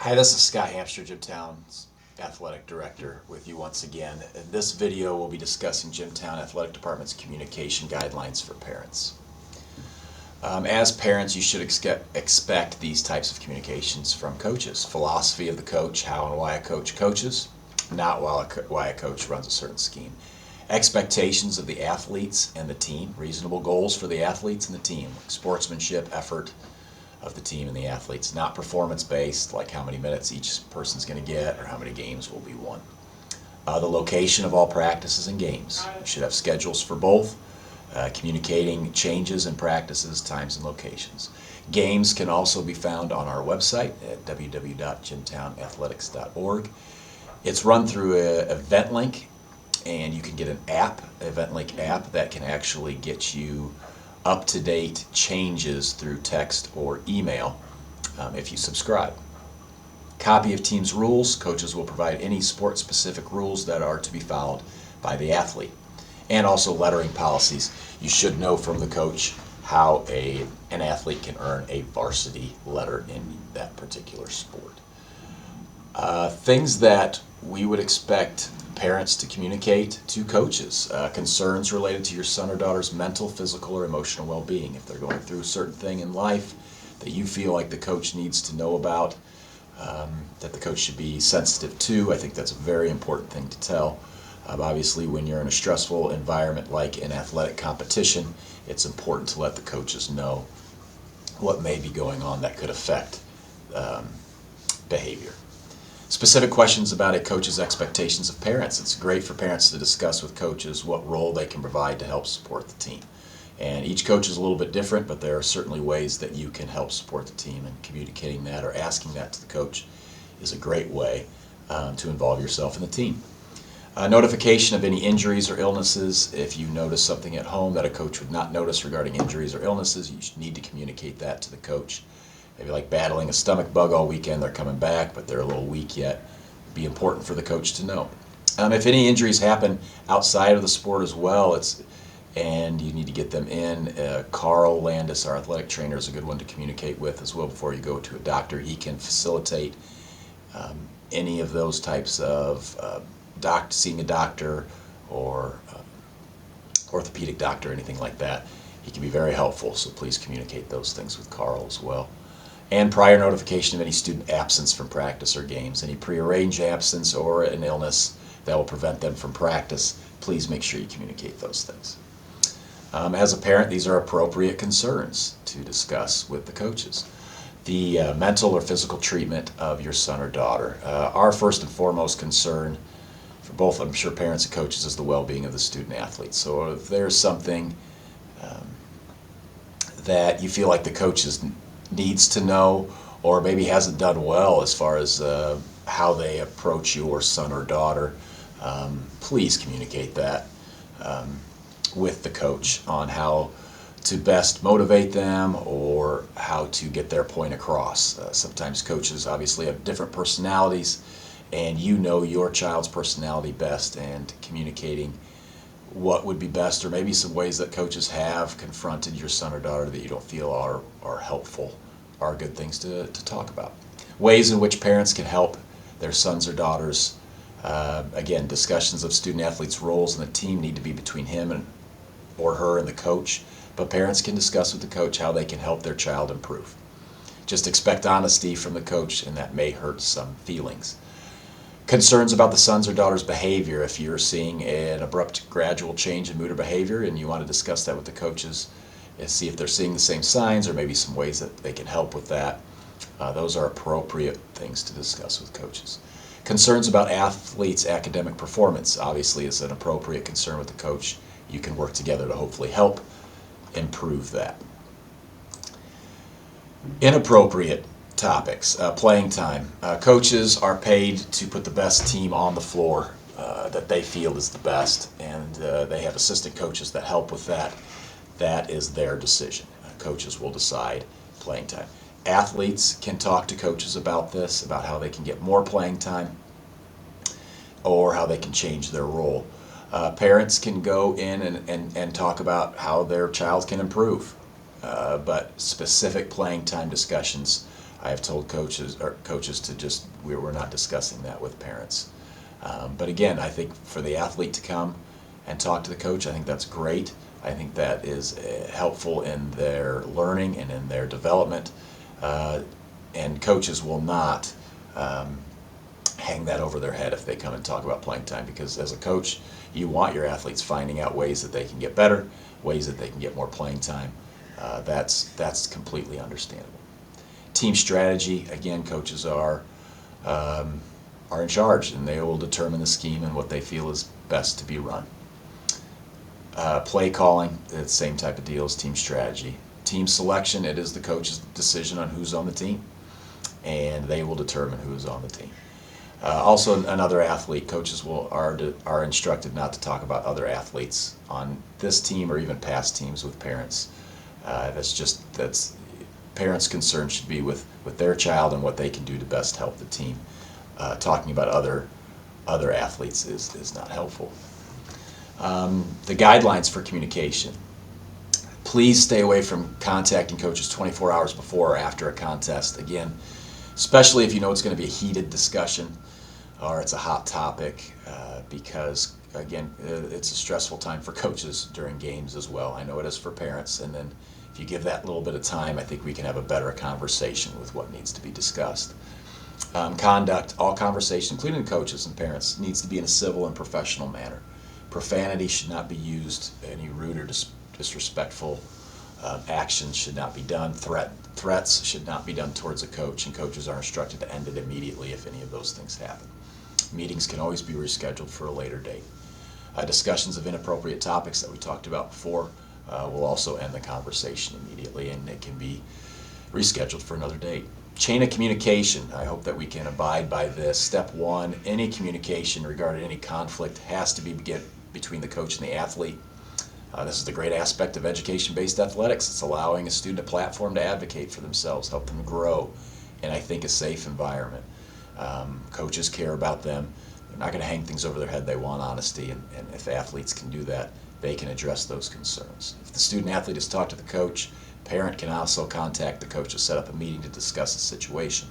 Hi, this is Scott Hamster, Jimtown's Athletic Director, with you once again. In this video, we'll be discussing Jimtown Athletic Department's communication guidelines for parents. As parents, you should expect these types of communications from coaches. Philosophy of the coach, how and why a coach coaches, not why a coach runs a certain scheme. Expectations of the athletes and the team, reasonable goals for the athletes and the team, like sportsmanship, effort of the team and the athletes, not performance-based, like how many minutes each person's going to get or how many games will be won. The location of all practices and games. You should have schedules for both, communicating changes in practices, times, and locations. Games can also be found on our website at www.jimtownathletics.org. It's run through an event link, and you can get an app, event link app, that can actually get you up-to-date changes through text or email if you subscribe. Copy of team's rules. Coaches will provide any sport-specific rules that are to be followed by the athlete. And also lettering policies. You should know from the coach how an athlete can earn a varsity letter in that particular sport. Things that we would expect parents to communicate to coaches. Concerns related to your son or daughter's mental, physical, or emotional well-being. If they're going through a certain thing in life that you feel like the coach needs to know about, that the coach should be sensitive to, I think that's a very important thing to tell. Obviously, when you're in a stressful environment like an athletic competition, it's important to let the coaches know what may be going on that could affect behavior. Specific questions about a coach's expectations of parents. It's great for parents to discuss with coaches what role they can provide to help support the team. And each coach is a little bit different, but there are certainly ways that you can help support the team, and communicating that or asking that to the coach is a great way to involve yourself in the team. Notification of any injuries or illnesses. If you notice something at home that a coach would not notice regarding injuries or illnesses, you need to communicate that to the coach. Maybe like battling a stomach bug all weekend, they're coming back, but they're a little weak yet. It'd be important for the coach to know. If any injuries happen outside of the sport as well, and you need to get them in, Carl Landis, our athletic trainer, is a good one to communicate with as well before you go to a doctor. He can facilitate any of those types of seeing a doctor or orthopedic doctor, anything like that. He can be very helpful, so please communicate those things with Carl as well. And prior notification of any student absence from practice or games. Any prearranged absence or an illness that will prevent them from practice, please make sure you communicate those things. As a parent, these are appropriate concerns to discuss with the coaches. The mental or physical treatment of your son or daughter. Our first and foremost concern for both, I'm sure, parents and coaches, is the well-being of the student athletes. So if there's something that you feel like the coach needs to know, or maybe hasn't done well as far as how they approach your son or daughter, please communicate that with the coach on how to best motivate them or how to get their point across. Sometimes coaches obviously have different personalities, and you know your child's personality best, and communicating what would be best, or maybe some ways that coaches have confronted your son or daughter that you don't feel are helpful, are good things to talk about. Ways in which parents can help their sons or daughters. Again, discussions of student athletes' roles in the team need to be between him or her and the coach, but parents can discuss with the coach how they can help their child improve. Just expect honesty from the coach, and that may hurt some feelings. Concerns about the son's or daughter's behavior. If you're seeing an abrupt, gradual change in mood or behavior and you want to discuss that with the coaches and see if they're seeing the same signs or maybe some ways that they can help with that, those are appropriate things to discuss with coaches. Concerns about athletes' academic performance obviously is an appropriate concern with the coach. You can work together to hopefully help improve that. Inappropriate topics. Playing time. Coaches are paid to put the best team on the floor that they feel is the best, and they have assistant coaches that help with that. That is their decision. Coaches will decide playing time. Athletes can talk to coaches about this, about how they can get more playing time or how they can change their role. Parents can go in and talk about how their child can improve, but specific playing time discussions I have told coaches to just, we're not discussing that with parents. But again, I think for the athlete to come and talk to the coach, I think that's great. I think that is helpful in their learning and in their development. And coaches will not hang that over their head if they come and talk about playing time, because as a coach, you want your athletes finding out ways that they can get better, ways that they can get more playing time. That's completely understandable. Team strategy, again, coaches are in charge, and they will determine the scheme and what they feel is best to be run. Play calling, the same type of deal as team strategy. Team selection, it is the coach's decision on who's on the team, and they will determine who's on the team. Also, another athlete, coaches are instructed not to talk about other athletes on this team or even past teams with parents. That's parents' concern should be with their child and what they can do to best help the team. Talking about other athletes is not helpful. The guidelines for communication. Please stay away from contacting coaches 24 hours before or after a contest. Again, especially if you know it's going to be a heated discussion or it's a hot topic, because again, it's a stressful time for coaches during games as well. I know it is for parents, and then if you give that little bit of time, I think we can have a better conversation with what needs to be discussed. Conduct, all conversation, including coaches and parents, needs to be in a civil and professional manner. Profanity should not be used. Any rude or disrespectful actions should not be done. Threats should not be done towards a coach, and coaches are instructed to end it immediately if any of those things happen. Meetings can always be rescheduled for a later date. Discussions of inappropriate topics that we talked about before will also end the conversation immediately, and it can be rescheduled for another date. Chain of communication, I hope that we can abide by this. Step one, any communication regarding any conflict has to be between the coach and the athlete. This is the great aspect of education-based athletics. It's allowing a student a platform to advocate for themselves, help them grow in, I think, a safe environment. Coaches care about them. They're not going to hang things over their head. They want honesty, and if athletes can do that, they can address those concerns. If the student-athlete has talked to the coach, parent can also contact the coach to set up a meeting to discuss the situation.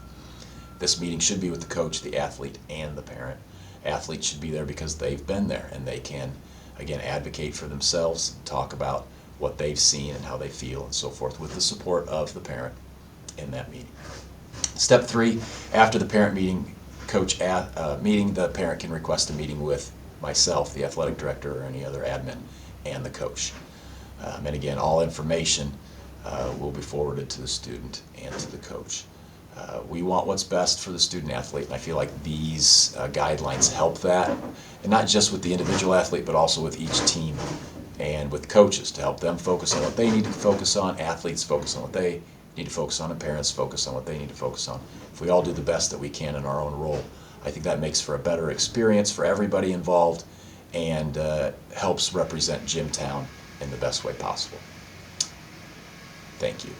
This meeting should be with the coach, the athlete, and the parent. Athletes should be there because they've been there, and they can, again, advocate for themselves, talk about what they've seen and how they feel and so forth, with the support of the parent in that meeting. Step three, after the parent meeting, the parent can request a meeting with myself, the athletic director, or any other admin, and the coach. And again, all information will be forwarded to the student and to the coach. We want what's best for the student athlete, and I feel like these guidelines help that, and not just with the individual athlete, but also with each team and with coaches to help them focus on what they need to focus on, athletes focus on what they need to focus on, and parents focus on what they need to focus on. If we all do the best that we can in our own role, I think that makes for a better experience for everybody involved, and helps represent Jimtown in the best way possible. Thank you.